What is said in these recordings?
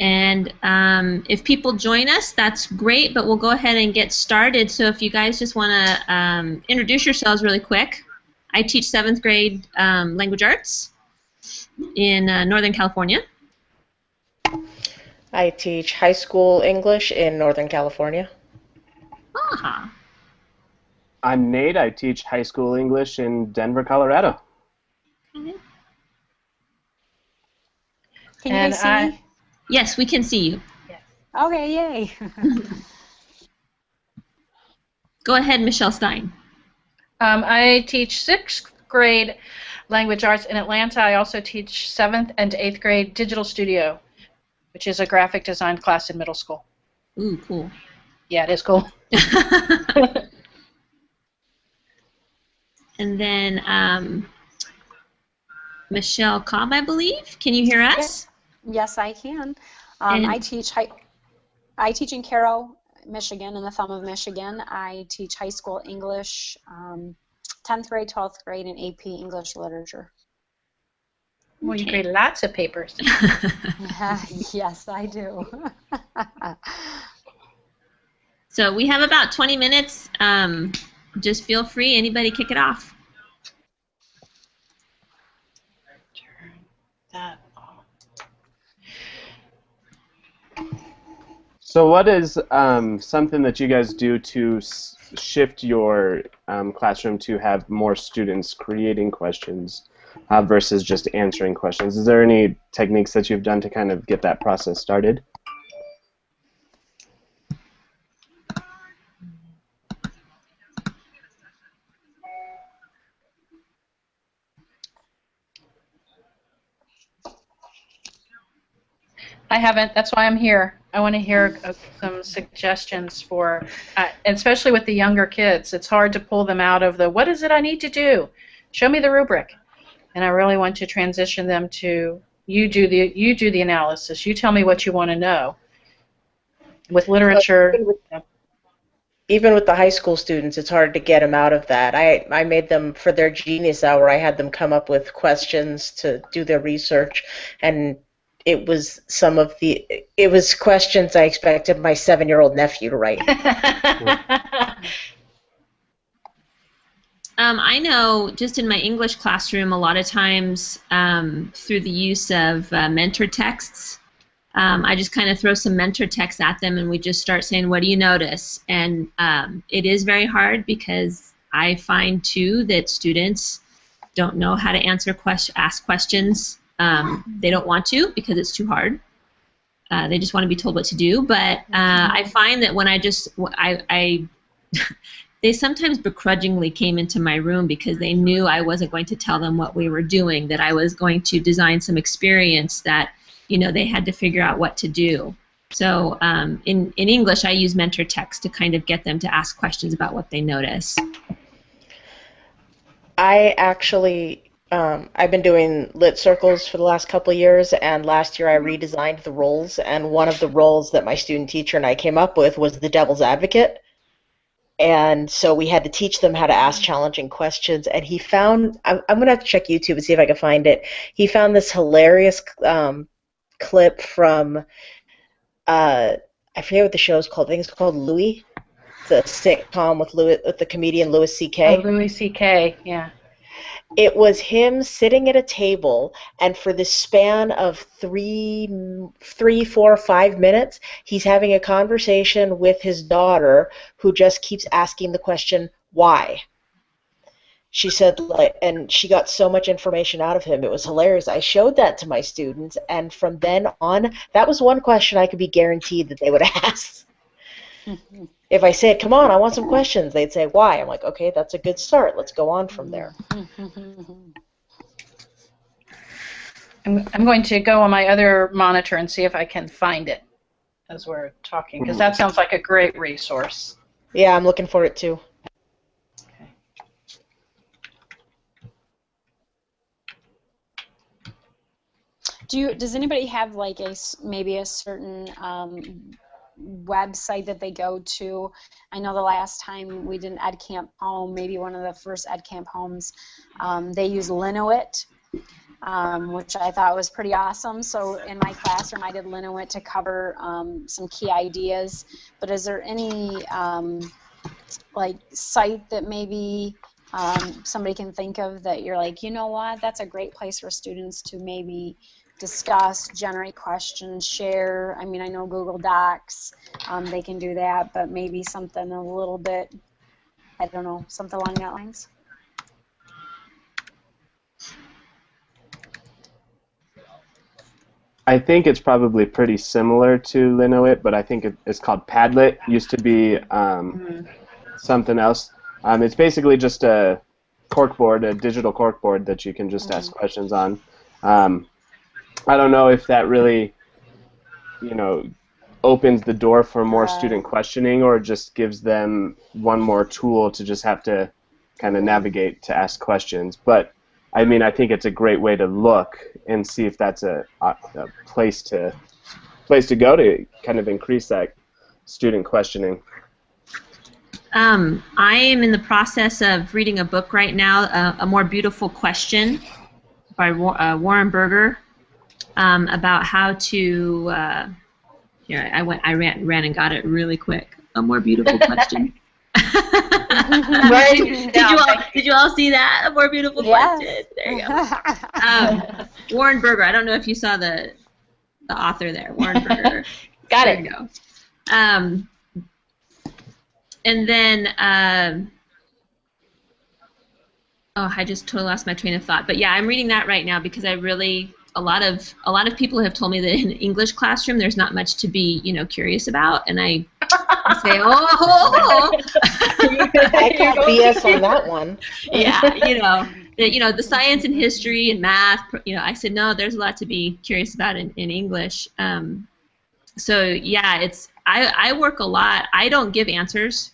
And if people join us, that's great, but we'll go ahead and get started. So if you guys just want to introduce yourselves really quick. I teach 7th grade language arts in Northern California. I teach high school English in Northern California. Aha. I'm Nate. I teach high school English in Denver, Colorado. Okay. Can you guys see me? Yes, we can see you. Yes. Okay, yay. Go ahead, Michelle Stein. I teach 6th grade language arts in Atlanta. I also teach 7th and 8th grade digital studio, which is a graphic design class in middle school. Ooh, cool. Yeah, it is cool. And then Michelle Cobb, I believe. Can you hear us? Yes, I can. I teach in Caro, Michigan, in the thumb of Michigan. I teach high school English, 10th grade, 12th grade, and AP English literature. Well, you grade lots of papers. Yes, I do. So we have about 20 minutes. Just feel free. Anybody kick it off. Turn that off. So what is something that you guys do to shift your classroom to have more students creating questions versus just answering questions? Is there any techniques that you've done to kind of get that process started? I haven't. That's why I'm here. I want to hear some suggestions for, and especially with the younger kids. It's hard to pull them out of the, what is it I need to do? Show me the rubric. And I really want to transition them to, you do the analysis. You tell me what you want to know. With literature. Even with the high school students, it's hard to get them out of that. I made them, for their Genius Hour, I had them come up with questions to do their research, and it was questions I expected my 7-year-old nephew to write. I know just in my English classroom, a lot of times through the use of mentor texts, I just kind of throw some mentor texts at them and we just start saying, what do you notice? And it is very hard because I find too that students don't know how to ask questions. They don't want to because it's too hard. They just want to be told what to do. But I find that when they sometimes begrudgingly came into my room because they knew I wasn't going to tell them what we were doing, that I was going to design some experience that, you know, they had to figure out what to do. So in English, I use mentor text to kind of get them to ask questions about what they notice. I actually, I've been doing lit circles for the last couple of years, and last year I redesigned the roles, and one of the roles that my student teacher and I came up with was the devil's advocate. And so we had to teach them how to ask challenging questions, and he found, I'm going to have to check YouTube and see if I can find it, he found this hilarious clip from, I forget what the show is called, I think it's called Louis. It's a sitcom with the comedian Louis C.K. Oh, Louis C.K., yeah. It was him sitting at a table, and for the span of 3, 4, 5 minutes, he's having a conversation with his daughter who just keeps asking the question, why? She said, and she got so much information out of him. It was hilarious. I showed that to my students, and from then on, that was one question I could be guaranteed that they would ask. If I said, come on, I want some questions, they'd say, why? I'm like, okay, that's a good start. Let's go on from there. I'm going to go on my other monitor and see if I can find it as we're talking, because that sounds like a great resource. Yeah, I'm looking for it too. Okay. Does anybody have like maybe a certain website that they go to? I know the last time we did an EdcampHOME, maybe one of the first EdcampHOMEs, they use Linowit, which I thought was pretty awesome. So in my classroom, I did Linowit to cover some key ideas. But is there any like site that maybe somebody can think of that you're like, you know what, that's a great place for students to maybe discuss, generate questions, share? I mean, I know Google Docs, they can do that, but maybe something a little bit, I don't know, something along that lines. I think it's probably pretty similar to Linowit, but I think it's called Padlet. Used to be something else. It's basically just a corkboard, a digital corkboard that you can just ask questions on. I don't know if that really, opens the door for more student questioning, or just gives them one more tool to just have to kind of navigate to ask questions. But I mean, I think it's a great way to look and see if that's a place to go to kind of increase that student questioning. I am in the process of reading a book right now, A More Beautiful Question by Warren Berger, about how to. Here, I ran and got it really quick. A More Beautiful Question. Did you all see that? A More Beautiful Question. There you go. Warren Berger. I don't know if you saw the author there. Warren Berger. Got there it. You go. And then, I just totally lost my train of thought. But yeah, I'm reading that right now because I really, a lot of people have told me that in an English classroom there's not much to be, curious about, and I say, I can't BS on that one. Yeah, the science and history and math. I said no, there's a lot to be curious about in English. So yeah, I work a lot. I don't give answers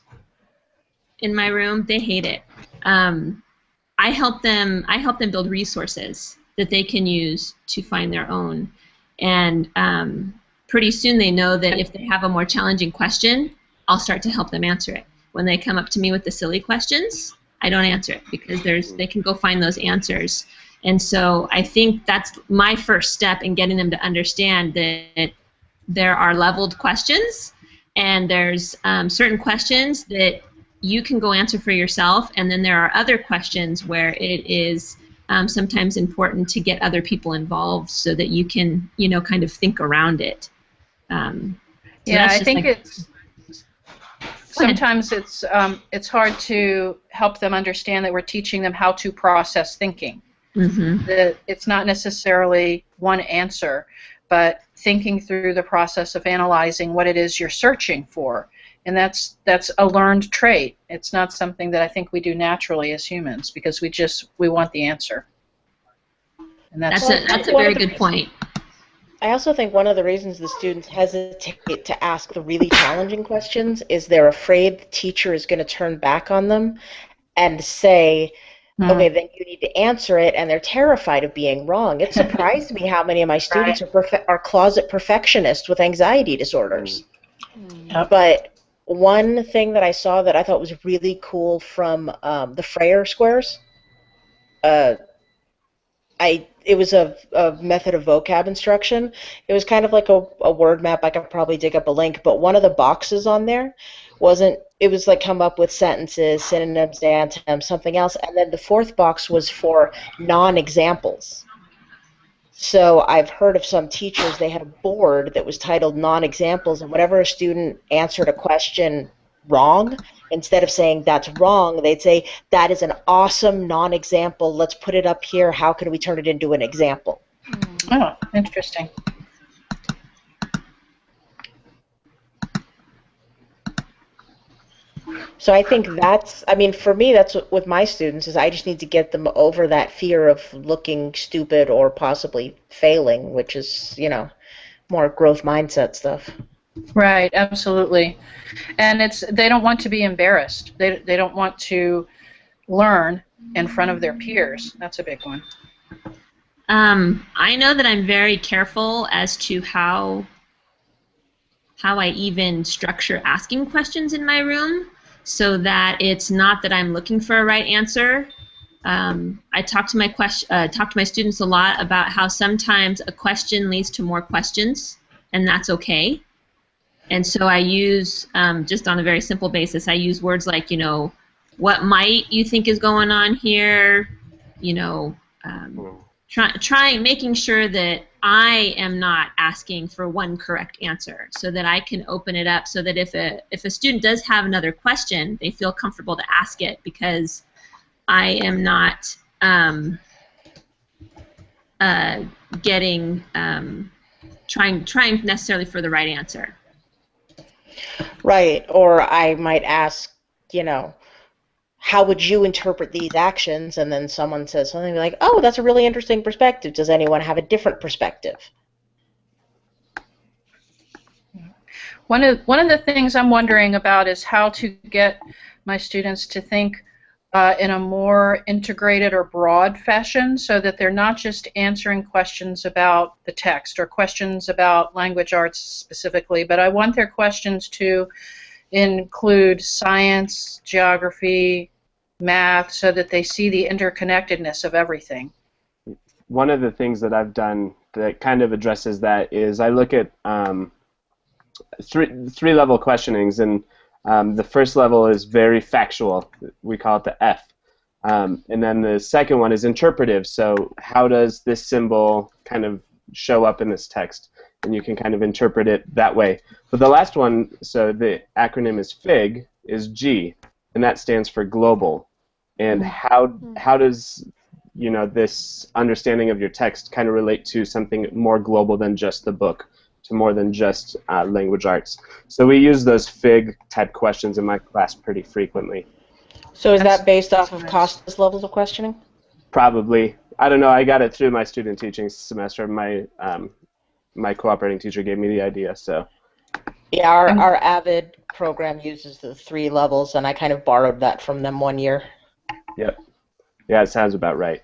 in my room. They hate it. I help them build resources that they can use to find their own. And pretty soon they know that if they have a more challenging question, I'll start to help them answer it. When they come up to me with the silly questions, I don't answer it because they can go find those answers. And so I think that's my first step in getting them to understand that there are leveled questions, and there's certain questions that you can go answer for yourself, and then there are other questions where it is sometimes important to get other people involved so that you can, kind of think around it. I think sometimes it's hard to help them understand that we're teaching them how to process thinking. That it's not necessarily one answer, but thinking through the process of analyzing what it is you're searching for. And that's a learned trait. It's not something that I think we do naturally as humans, because we want the answer. And that's a very good point. I also think one of the reasons the students hesitate to ask the really challenging questions is they're afraid the teacher is going to turn back on them and say, okay, then you need to answer it, and they're terrified of being wrong. It surprised me how many of my students are closet perfectionists with anxiety disorders. But one thing that I saw that I thought was really cool from the Freyer squares, it was a method of vocab instruction. It was kind of like a word map. I could probably dig up a link, but one of the boxes on there it was like come up with sentences, synonyms, antonyms, something else, and then the fourth box was for non-examples. So I've heard of some teachers, they had a board that was titled non-examples, and whenever a student answered a question wrong, instead of saying that's wrong, they'd say that is an awesome non-example, let's put it up here, how can we turn it into an example? Oh, interesting. So I think for me, that's what, with my students, is I just need to get them over that fear of looking stupid or possibly failing, which is, more growth mindset stuff. Right, absolutely. And they don't want to be embarrassed. They don't want to learn in front of their peers. That's a big one. I know that I'm very careful as to how I even structure asking questions in my room, so that it's not that I'm looking for a right answer, I talk to my students a lot about how sometimes a question leads to more questions, and that's okay. And so I use, just on a very simple basis, I use words like, what might you think is going on here? Making sure that I am not asking for one correct answer, so that I can open it up, so that if a student does have another question, they feel comfortable to ask it, because I am not trying necessarily for the right answer. Right, or I might ask, how would you interpret these actions? And then someone says something like, oh, that's a really interesting perspective. Does anyone have a different perspective? One of the things I'm wondering about is how to get my students to think in a more integrated or broad fashion, so that they're not just answering questions about the text or questions about language arts specifically, but I want their questions to include science, geography, math, so that they see the interconnectedness of everything. One of the things that I've done that kind of addresses that is I look at three level questionings, and the first level is very factual. We call it the F. And then the second one is interpretive. So how does this symbol kind of show up in this text? And you can kind of interpret it that way. But the last one, so the acronym is FIG, is G, and that stands for global. And how does this understanding of your text kind of relate to something more global than just the book, to more than just language arts? So we use those FIG type questions in my class pretty frequently. So is that based off of Costa's levels of questioning? Probably. I don't know. I got it through my student teaching semester. My cooperating teacher gave me the idea. So. Yeah, our AVID program uses the 3 levels, and I kind of borrowed that from them one year. Yep. Yeah, it sounds about right.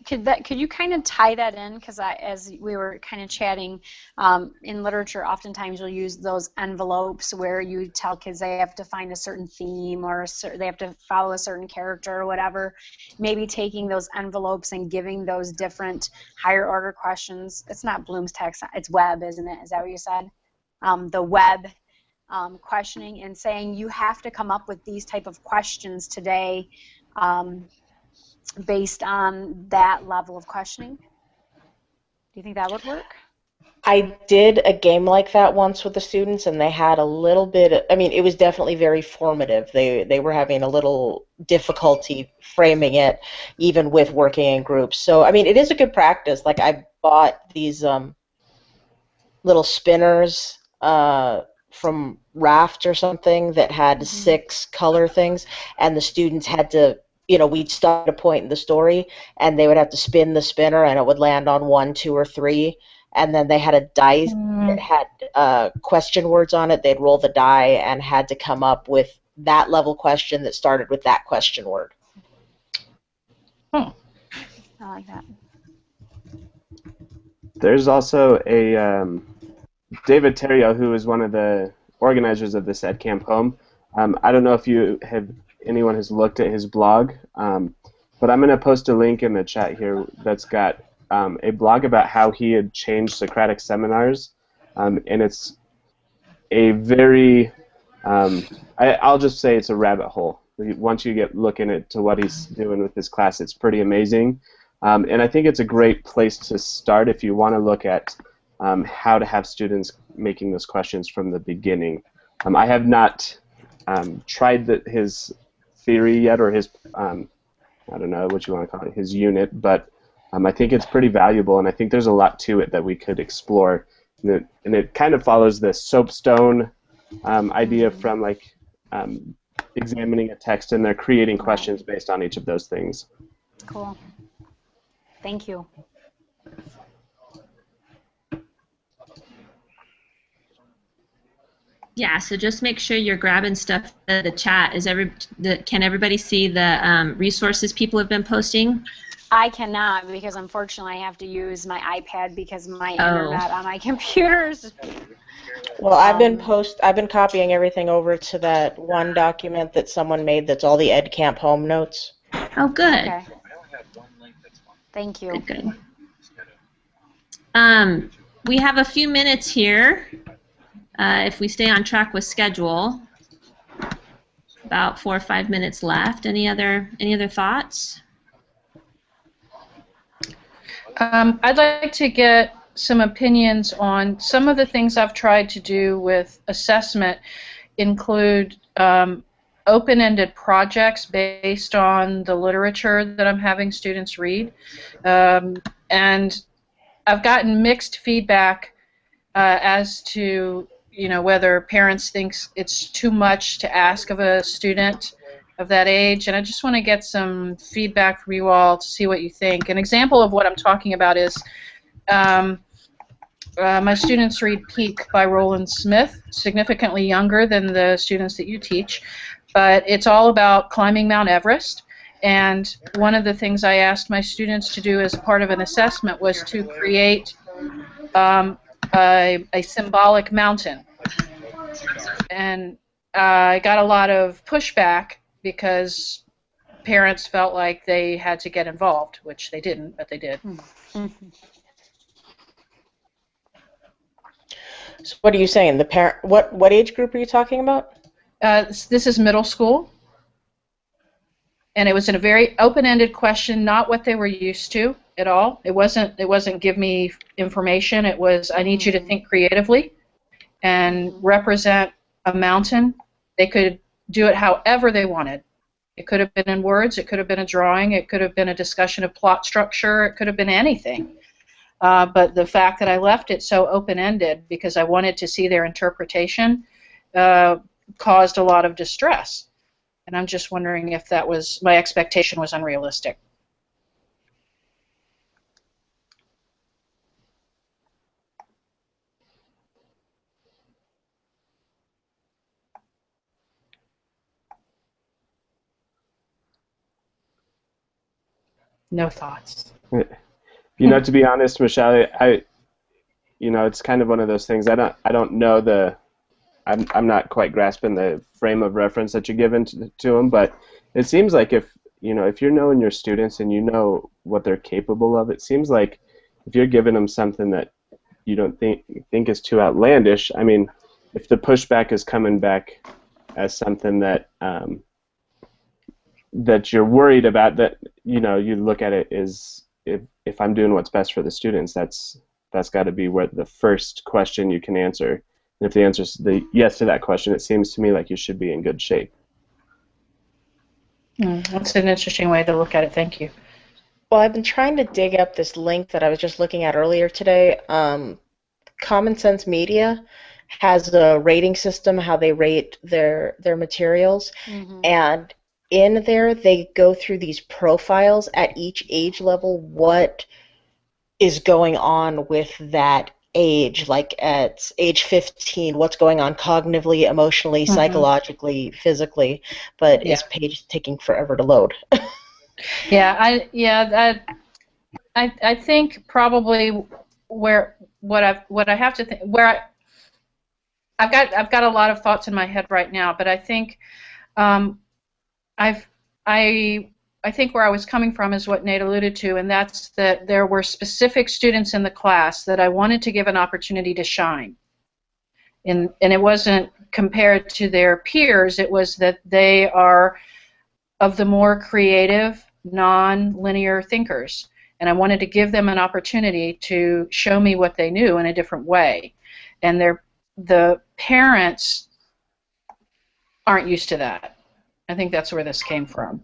Could you kind of tie that in? Because as we were kind of chatting, in literature, oftentimes you'll use those envelopes where you tell kids they have to find a certain theme, or they have to follow a certain character or whatever. Maybe taking those envelopes and giving those different higher order questions. It's not Bloom's text, it's web, isn't it? Is that what you said? The web questioning, and saying you have to come up with these type of questions today. Based on that level of questioning? Do you think that would work? I did a game like that once with the students, and they had a little bit, it was definitely very formative. They were having a little difficulty framing it, even with working in groups. So, it is a good practice. Like, I bought these little spinners from Raft or something that had 6 color things, and the students had to, we'd start a point in the story, and they would have to spin the spinner, and it would land on 1, 2, or 3. And then they had a dice that had question words on it. They'd roll the die and had to come up with that level question that started with that question word. I like that. There's also a David Terrio, who is one of the organizers of this EdcampHOME. I don't know if anyone has looked at his blog, but I'm going to post a link in the chat here that's got a blog about how he had changed Socratic seminars, and it's a very, I'll just say it's a rabbit hole. Once you get looking into what he's doing with his class, it's pretty amazing, and I think it's a great place to start if you want to look at how to have students making those questions from the beginning. I have not tried his theory yet, or his, I don't know what you want to call it, his unit, but I think it's pretty valuable, and I think there's a lot to it that we could explore. And it kind of follows the soapstone idea from examining a text, and they're creating questions based on each of those things. Cool. Thank you. Yeah, so just make sure you're grabbing stuff in the chat. Can everybody see the resources people have been posting? I cannot, because unfortunately I have to use my iPad because my internet on my computer is. Well, I've been copying everything over to that one document that someone made that's all the EdcampHOME notes. Oh, good. Okay. Thank you. Good. We have a few minutes here. If we stay on track with schedule, about 4 or 5 minutes left. Any other thoughts? I'd like to get some opinions on some of the things I've tried to do with assessment include open-ended projects based on the literature that I'm having students read. And I've gotten mixed feedback as to whether parents think it's too much to ask of a student of that age, and I just want to get some feedback from you all to see what you think. An example of what I'm talking about is my students read Peak by Roland Smith, significantly younger than the students that you teach, but it's all about climbing Mount Everest. And one of the things I asked my students to do as part of an assessment was to create a symbolic mountain. And I got a lot of pushback because parents felt like they had to get involved, which they didn't, but they did. So what are you saying? The parent? What age group are you talking about? This is middle school, and it was in a very open-ended question, not what they were used to at all. It wasn't give me information. It was, I need you to think creatively and represent a mountain. They could do it however they wanted. It could have been in words. It could have been a drawing. It could have been a discussion of plot structure. It could have been anything. But the fact that I left it so open-ended because I wanted to see their interpretation caused a lot of distress. And I'm just wondering if that was, my expectation was unrealistic. No thoughts. To be honest, Michelle, it's kind of one of those things. I don't know I'm not quite grasping the frame of reference that you're giving to them, but it seems like if you're knowing your students and you know what they're capable of, it seems like if you're giving them something that you don't think is too outlandish, I mean, if the pushback is coming back as something that that you're worried about, that you look at it as if I'm doing what's best for the students, that's got to be where the first question you can answer. And if the answer is the yes to that question, it seems to me like you should be in good shape. That's an interesting way to look at it. Thank you. Well, I've been trying to dig up this link that I was just looking at earlier today. Common Sense Media has a rating system, how they rate their materials, and in there they go through these profiles at each age level, what is going on with that age, like at age 15, what's going on cognitively, emotionally, psychologically, physically, but is page taking forever to load. I think probably I've got a lot of thoughts in my head right now, but I think I think where I was coming from is what Nate alluded to, and that's that there were specific students in the class that I wanted to give an opportunity to shine. And it wasn't compared to their peers, it was that they are of the more creative, non-linear thinkers. And I wanted to give them an opportunity to show me what they knew in a different way. And the parents aren't used to that. I think that's where this came from.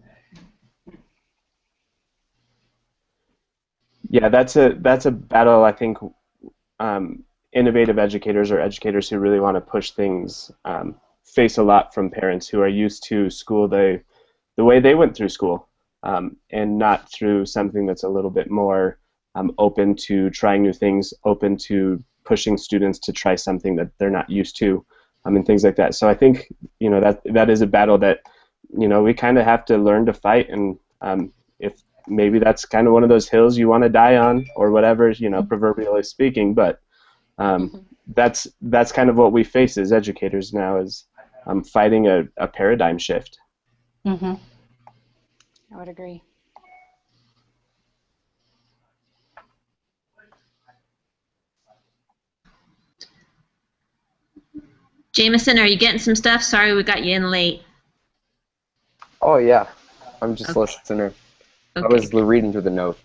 Yeah, that's a battle. I think innovative educators or educators who really want to push things face a lot from parents who are used to school the way they went through school, and not through something that's a little bit more open to trying new things, open to pushing students to try something that they're not used to, and things like that. So I think that is a battle that we kind of have to learn to fight, and if maybe that's kind of one of those hills you want to die on, or whatever, proverbially speaking. But that's kind of what we face as educators now, is fighting a paradigm shift. I would agree. Jameson, are you getting some stuff? Sorry we got you in late. Oh yeah, I'm just Okay. listening. I Okay. was reading through the notes.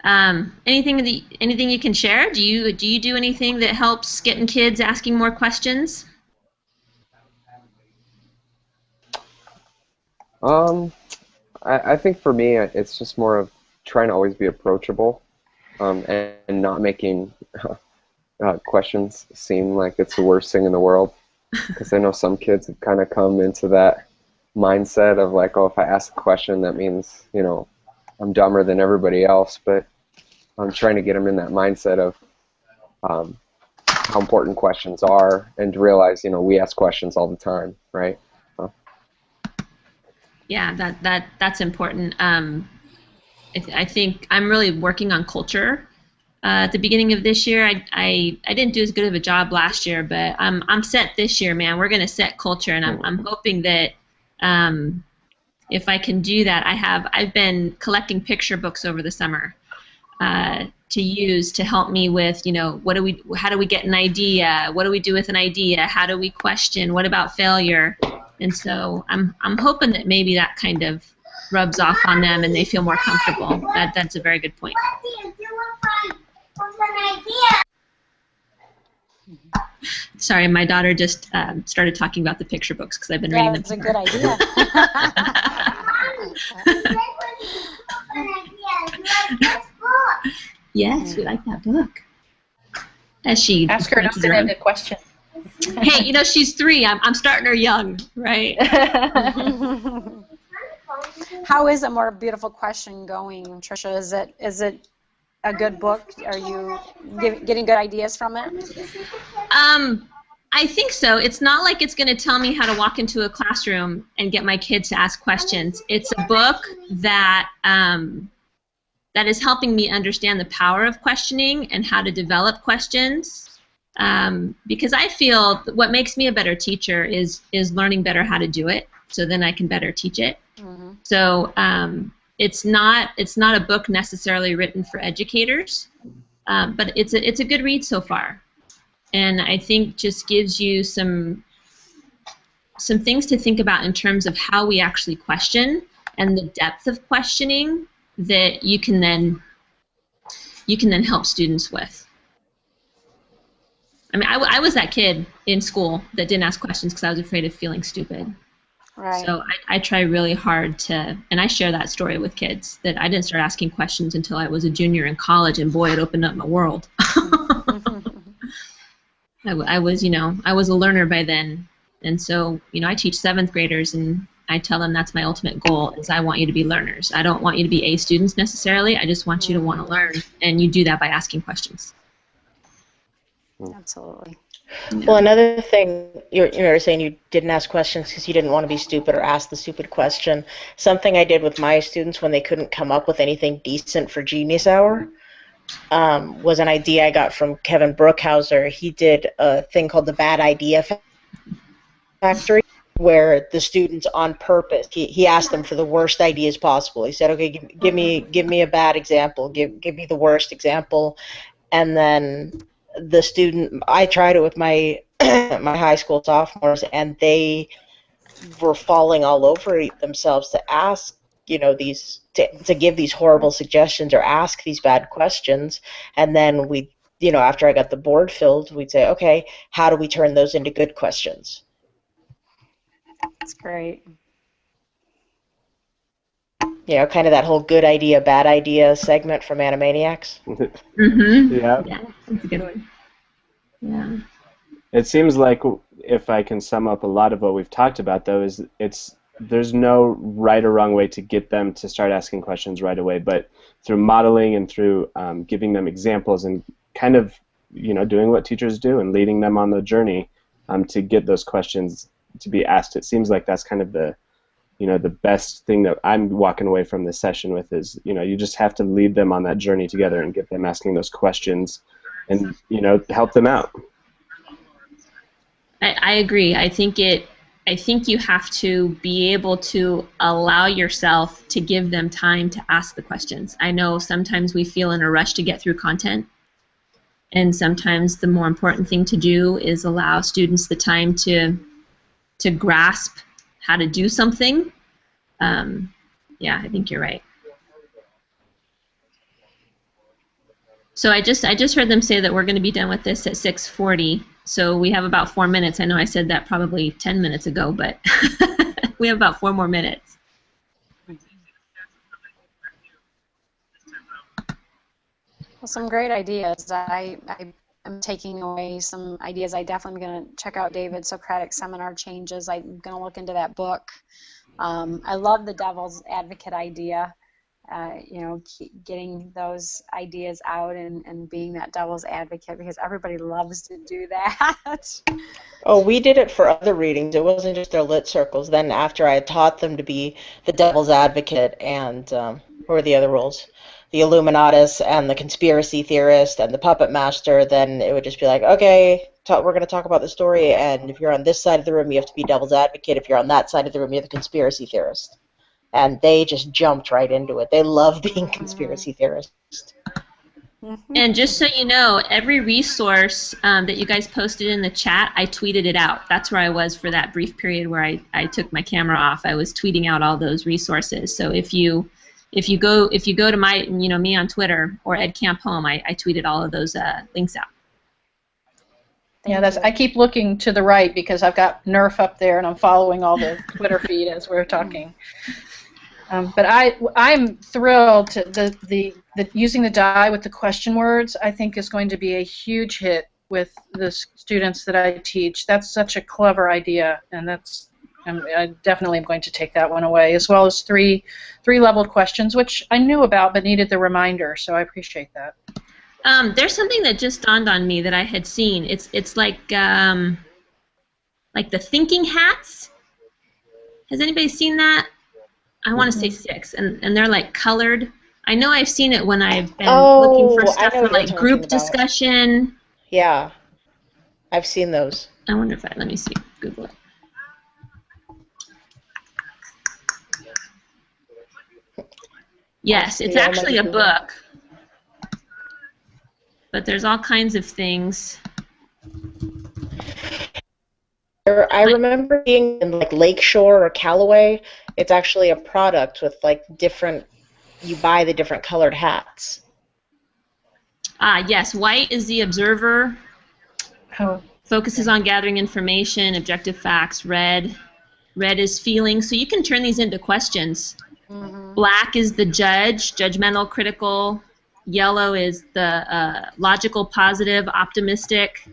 Anything you can share? Do you do anything that helps getting kids asking more questions? Um, I think for me, it's just more of trying to always be approachable, and not making questions seem like it's the worst thing in the world. Because I know some kids have kind of come into that mindset of like, oh, if I ask a question, that means, I'm dumber than everybody else. But I'm trying to get them in that mindset of how important questions are, and to realize, we ask questions all the time, right? Yeah, that's important. I think I'm really working on culture. At the beginning of this year, I didn't do as good of a job last year, but I'm set this year, man. We're gonna set culture, and I'm hoping that if I can do that, I've been collecting picture books over the summer to use to help me with, how do we get an idea? What do we do with an idea? How do we question? What about failure? And so I'm hoping that maybe that kind of rubs off on them and they feel more comfortable. That's a very good point. Sorry, my daughter just started talking about the picture books because I've been reading them. That's a good idea. Yes, we like that book. As she Ask her an open-ended question. Hey, she's 3. I'm starting her young, right? How is A More Beautiful Question going, Tricia? Is it a good book? Are you getting good ideas from it? I think so. It's not like it's going to tell me how to walk into a classroom and get my kids to ask questions. It's a book that that is helping me understand the power of questioning and how to develop questions. Because I feel what makes me a better teacher is learning better how to do it, so then I can better teach it. Mm-hmm. So it's not a book necessarily written for educators, but it's a good read so far, and I think just gives you some things to think about in terms of how we actually question and the depth of questioning that you can then help students with. I mean, I was that kid in school that didn't ask questions because I was afraid of feeling stupid. Right. So I try really hard to, and I share that story with kids, that I didn't start asking questions until I was a junior in college, and boy, it opened up my world. I was a learner by then, and so, I teach 7th graders, and I tell them that's my ultimate goal, is I want you to be learners. I don't want you to be A students necessarily, I just want you to want to learn, and you do that by asking questions. Absolutely. Well, another thing, you're saying you didn't ask questions because you didn't want to be stupid or ask the stupid question. Something I did with my students when they couldn't come up with anything decent for Genius Hour was an idea I got from Kevin Brookhauser. He did a thing called the Bad Idea Factory, where the students on purpose, he asked them for the worst ideas possible. He said, okay, give me a bad example, give me the worst example, and then the student, I tried it with my my high school sophomores, and they were falling all over themselves to ask, these to give these horrible suggestions or ask these bad questions, and then we, after I got the board filled, we'd say, okay, how do we turn those into good questions? That's great. Kind of that whole good idea, bad idea segment from Animaniacs. Mm-hmm. Yeah. Yeah, that's a good one. Yeah. It seems like, if I can sum up a lot of what we've talked about, though, is there's no right or wrong way to get them to start asking questions right away, but through modeling and through giving them examples and kind of, doing what teachers do and leading them on the journey to get those questions to be asked. It seems like that's kind of the best thing that I'm walking away from this session with is, you just have to lead them on that journey together and get them asking those questions and, help them out. I agree. I think I think you have to be able to allow yourself to give them time to ask the questions. I know sometimes we feel in a rush to get through content, and sometimes the more important thing to do is allow students the time to grasp how to do something. Yeah, I think you're right. So I just heard them say that we're going to be done with this at 6:40. So we have about 4 minutes. I know I said that probably 10 minutes ago, but we have about 4 more minutes. Well, some great ideas. I am taking away some ideas. I definitely am going to check out David's Socratic Seminar Changes. I'm going to look into that book. I love the devil's advocate idea. You know, getting those ideas out and being that devil's advocate, because everybody loves to do that. Oh, we did it for other readings. It wasn't just their lit circles. Then after I had taught them to be the devil's advocate and what were the other roles? The Illuminatus and the conspiracy theorist and the puppet master, then it would just be like, okay, we're going to talk about the story, and if you're on this side of the room, you have to be devil's advocate. If you're on that side of the room, you're the conspiracy theorist. And they just jumped right into it. They love being conspiracy theorists. And just so you know, every resource that you guys posted in the chat, I tweeted it out. That's where I was for that brief period where I took my camera off. I was tweeting out all those resources. So if you go to my me on Twitter or edcampHOME, I tweeted all of those links out. Yeah, I keep looking to the right because I've got Nerf up there and I'm following all the Twitter feed as we're talking. But I'm thrilled to the using the die with the question words. I think is going to be a huge hit with the students that I teach. That's such a clever idea, and I definitely am going to take that one away, as well as three leveled questions, which I knew about but needed the reminder. So I appreciate that. There's something that just dawned on me that I had seen. It's like the thinking hats. Has anybody seen that? I want to say 6, and they're like colored. I know I've seen it when I've been looking for stuff for like group discussion. Yeah, I've seen those. I wonder if let me see, Google it. Yes, it's actually a book, but there's all kinds of things. I remember being in like Lakeshore or Callaway. It's actually a product with like different. You buy the different colored hats. Yes, white is the observer. Focuses on gathering information, objective facts. Red is feeling. So you can turn these into questions. Mm-hmm. Black is the judge, judgmental, critical. Yellow is the logical, positive, optimistic.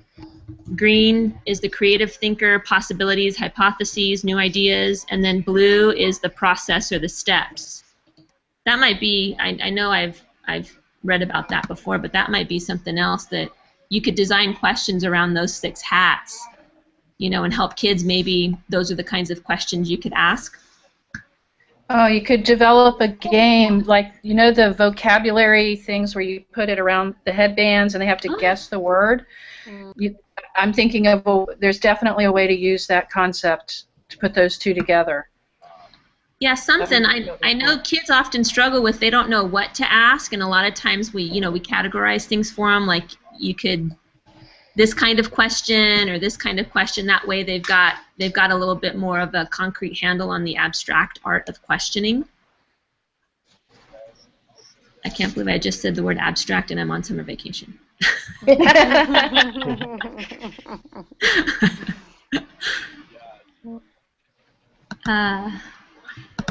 Green is the creative thinker, possibilities, hypotheses, new ideas. And then blue is the process or the steps. That might be, I know I've read about that before, but that might be something else that you could design questions around those 6 hats, and help kids. Maybe those are the kinds of questions you could ask. Oh, you could develop a game like, the vocabulary things where you put it around the headbands and they have to guess the word. I'm thinking of, there's definitely a way to use that concept to put those two together. Yeah, something. I know kids often struggle with, they don't know what to ask, and a lot of times we categorize things for them, like you could, this kind of question or this kind of question. That way they've got a little bit more of a concrete handle on the abstract art of questioning. I can't believe I just said the word abstract and I'm on summer vacation.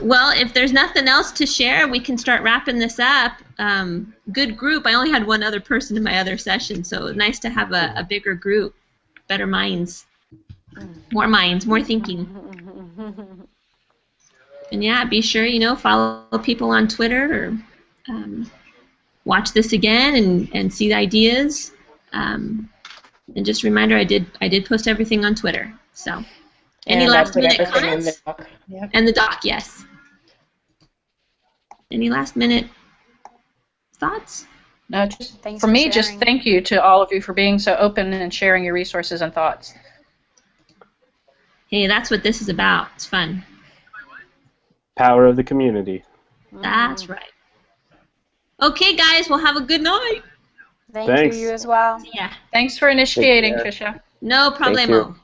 Well, if there's nothing else to share, we can start wrapping this up. Good group. I only had one other person in my other session, so nice to have a bigger group, better minds, more thinking. And yeah, be sure, follow people on Twitter or watch this again and see the ideas. And just a reminder, I did post everything on Twitter. So any last minute comments? Yep. And the doc, yes. Any last minute thoughts? No, just for me, just thank you to all of you for being so open and sharing your resources and thoughts. Hey, that's what this is about. It's fun. Power of the community. That's right. Okay, guys, well, have a good night. Thank Thanks. you as well. Yeah. Thanks for initiating, care. Tricia. No Thank you. problemo.